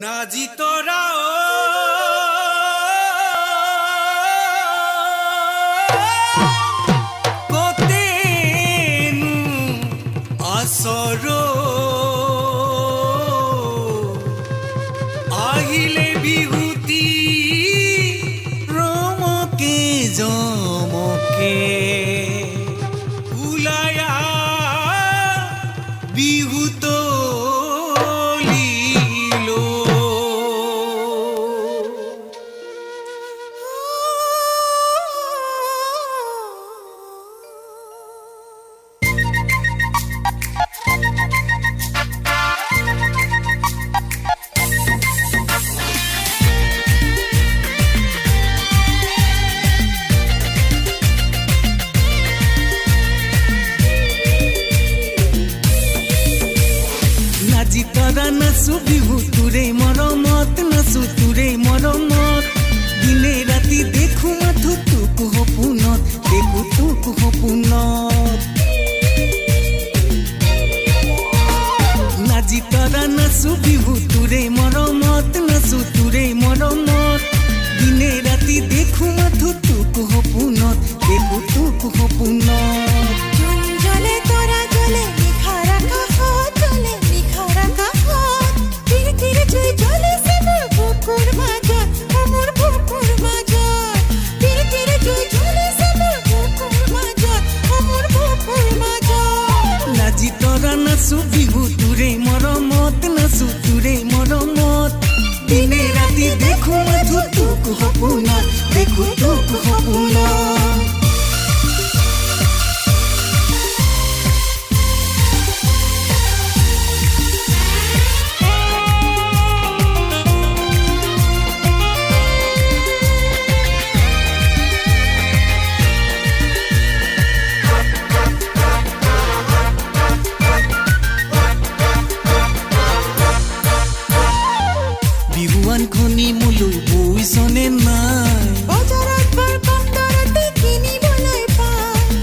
নাজি তোৰা কতেনু আসৰ আহিলে বিহুতি ৰমকে জমকে উলায়া বিহুত নাচু বিহু তোৰে মৰমত নাচু তোৰে মৰমত দিনে ৰাতি দেখো মাথো তোক সপোনত দেখো তোক সপোনত নাজি তৰা নাচু বিহু তোৰে মৰমত নাচু তোৰে মৰমত দিনে ৰাতি দেখো মাথো তোক সপোনত দেখো তোক সপোনত নাচু বিহু তোৰে মৰমত নাচু তোৰে মৰমত দিনে ৰাতি দেখো মাথো তোক সপোনত দেখো তোক সপোনত খনি মুলৈ বৈছনে নাই বজাৰত বৰ কম দৰতে কিনিবলৈ পায়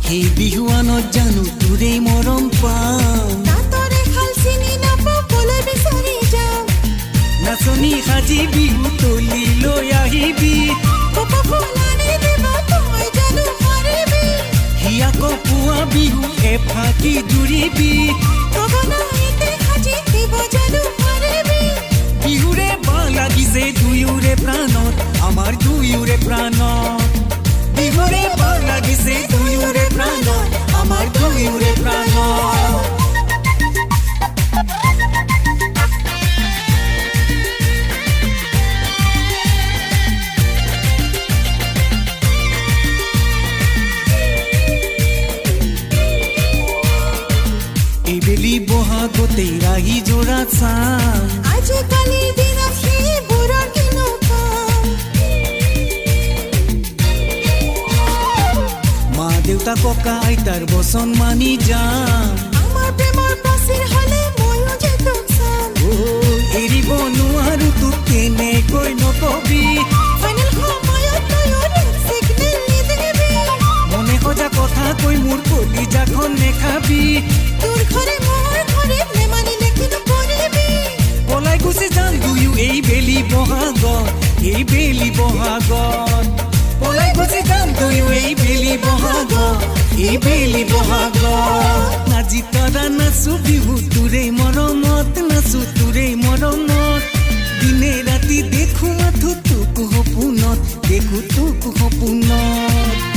সেই বিহুৱানত জানো তোৰে মৰম পাম তাতৰে খাল চিনি নাপাবলৈ বিচাৰি যাম নাচনি সাজি বিহু তলি লৈ আহিবি কপা ফুলানি দিব তই জানো পাৰিবি হিয়াক পুৱা বিহু এফাকি জুৰিবি বিহুৰে বাঁ লাগিছে দুয়োৰে প্ৰাণত আমাৰ দুয়োৰে প্ৰাণত বিহুৰে বাঁ লাগিছে দুয়োৰে প্ৰাণত আমাৰ দুয়োৰে প্ৰাণত এইবেলি বহাগতে ৰাহি জোৰা চাম আজিকালিৰ দিনত সেইবোৰৰ কিনো কাম মা দেউতা ককা আইতাৰ বচন মানি যাম আমাৰ প্ৰেমৰ পাচিৰ হলে ময়ো যে তোক চাম এৰিব নোৱাৰো তোক কেনেকৈ নকবি ফাইনেল সময়ত তয়ো চিগনেল নিদিবি মনে সজা কথা কৈ মোৰ কলিজাখন নেখাবি তোৰ ঘৰে মোৰ ঘৰে নেমানিলে কিনো কৰিবি পলাই গুচি যাম দুয়ো এই বেলি বহাগত পলাই গুচি যাম দুয়ো এই বেলি বহাগত নাজি তৰা নাচু বিহু তোৰে মৰমত নাচু তোৰে মৰমত দিনে ৰাতি দেখো মাথো তোক সপোনত দেখো তোক সপোনত